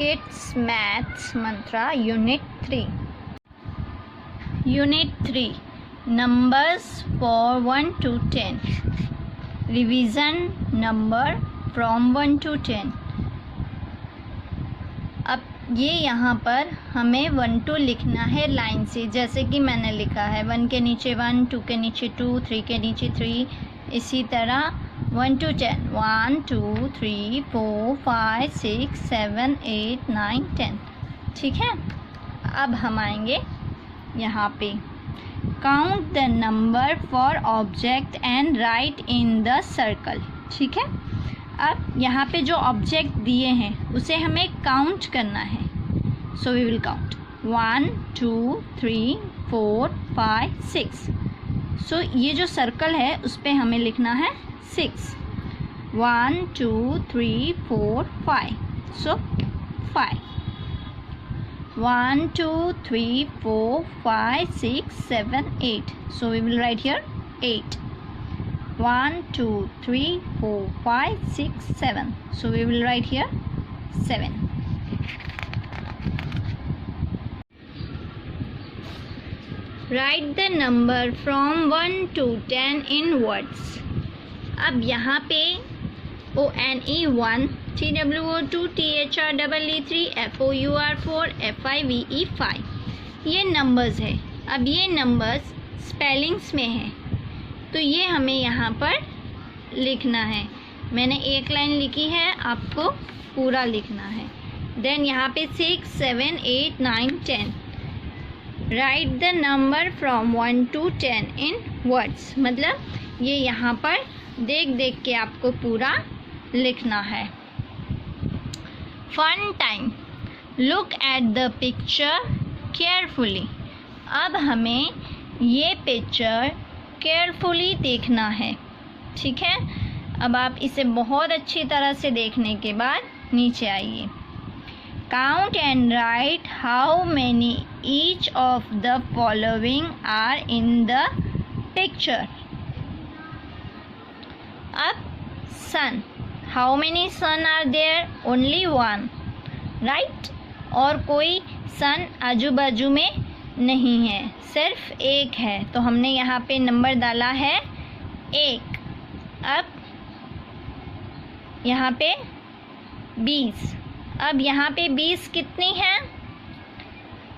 Kids Maths Mantra Unit 3. Unit 3 Numbers for 1 to 10. Revision number from 1 to 10. अब ये यहाँ पर हमें 1 2 लिखना है लाइन से, जैसे कि मैंने लिखा है 1 के नीचे 1, 2 के नीचे 2, 3 के नीचे 3, इसी तरह 1 to 10 1 2 3 4 5 6 7 8 9 10. ठीक है, अब हम आएंगे यहाँ पे count the number for object and right in the circle. ठीक है, अब यहाँ पे जो ऑब्जेक्ट दिए हैं उसे हमें काउंट करना है. So we will count 1 2 3 4 5 6. सो ये जो सर्कल है उस पर हमें लिखना है 6. 1 2 3 4 5. सो 5. 1 2 3 4 5 6 7 8. So we will write here 8. 1 2 3 4 5 6 7. So we will write here 7. Write the number from 1 to 10 in words. अब यहाँ पे ONE 1, TWO 2, THREE 3, FOUR 4, FIVE 5 ये नंबर्स है. अब ये नंबर्स स्पेलिंग्स में है तो ये हमें यहाँ पर लिखना है. मैंने एक लाइन लिखी है, आपको पूरा लिखना है. देन यहाँ पे 6 7 8 9 10. Right the number from 1 to 10 in words, मतलब ये यहाँ पर देख देख के आपको पूरा लिखना है. Fun time. Look at the picture carefully. अब हमें ये पिक्चर केयरफुली देखना है. ठीक है, अब आप इसे बहुत अच्छी तरह से देखने के बाद नीचे आइए. Count and write how many each of the following are in the picture. अब sun, how many sun are there? Only 1, right. और कोई सन आजू बाजू में नहीं है, सिर्फ एक है, तो हमने यहाँ पे नंबर डाला है 1. अब यहाँ पे 20. अब यहाँ पे 20 कितनी है?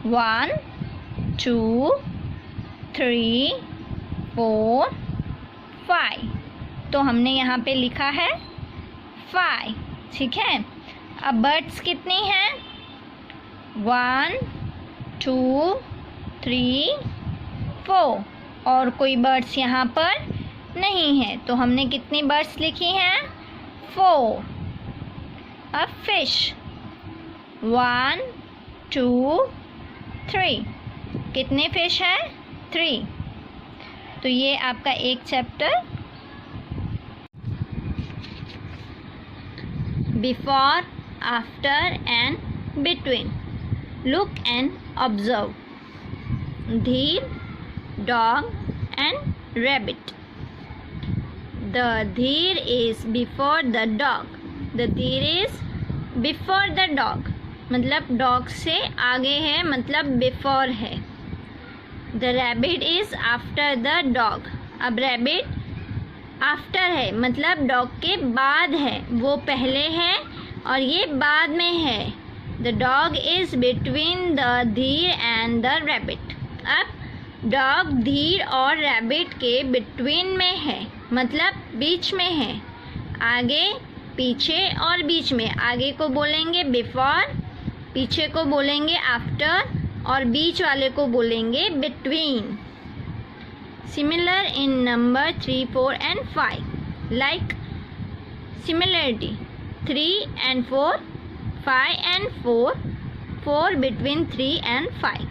1 2 3 4 5. तो हमने यहाँ पे लिखा है 5. ठीक है, अब बर्ड्स कितनी हैं? 1 2 3 4. और कोई बर्ड्स यहाँ पर नहीं है तो हमने कितनी बर्ड्स लिखी हैं? 4. अब फिश 1 2 3. कितने फिश है? 3. तो ये आपका एक chapter before, after and between. Look and observe. Deer, dog and rabbit. The deer is before the dog. The deer is before the dog. मतलब dog से आगे है, मतलब before है. The rabbit is after the dog. अब rabbit after है, मतलब dog के बाद है, वो पहले है और ये बाद में है. The dog is between the deer and the rabbit. अब डॉग धीर और रैबिट के बिटवीन में है, मतलब बीच में है. आगे पीछे और बीच में. आगे को बोलेंगे बिफोर, पीछे को बोलेंगे आफ्टर और बीच वाले को बोलेंगे between. Similar in number 3 4 and 5. Like similarity 3 and 4, 5 and 4, 4 between 3 and 5.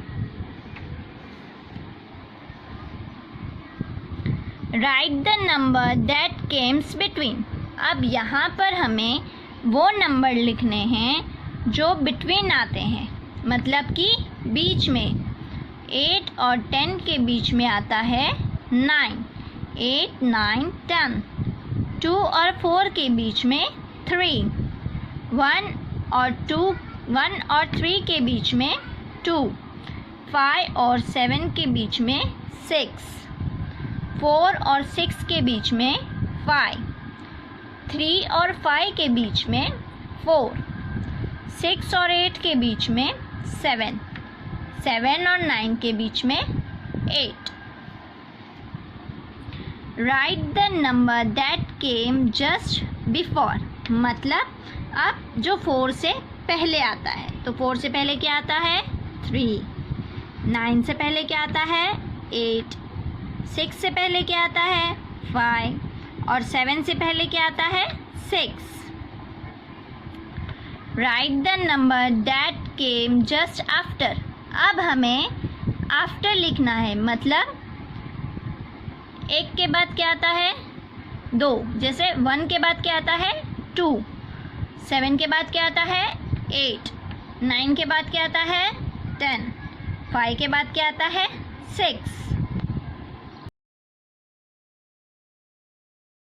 Right the number that Kemps between. अब यहाँ पर हमें वो नंबर लिखने हैं जो बिटवीन आते हैं, मतलब कि बीच में. 8 और 10 के बीच में आता है 9. 8 9 10. 2 और 4 के बीच में 3. 1 और 1 और 3 के बीच में 2, 5 और 7 के बीच में 6, 4 और 6 के बीच में 5, 3 और 5 के बीच में 4, 6 और 8 के बीच में 7, 7 और 9 के बीच में 8. Right the number that came just before. मतलब अब जो 4 से पहले आता है, तो 4 से पहले क्या आता है 3, 9 से पहले क्या आता है 8, 6 से पहले क्या आता है 5 और 7 से पहले क्या आता है 6. Right the number that came just after. अब हमें आफ्टर लिखना है, मतलब 1 के बाद क्या आता है 2, जैसे 1 के बाद क्या आता है 2, 7 के बाद क्या आता है 8, 9 के बाद क्या आता है 10, 5 के बाद क्या आता है 6.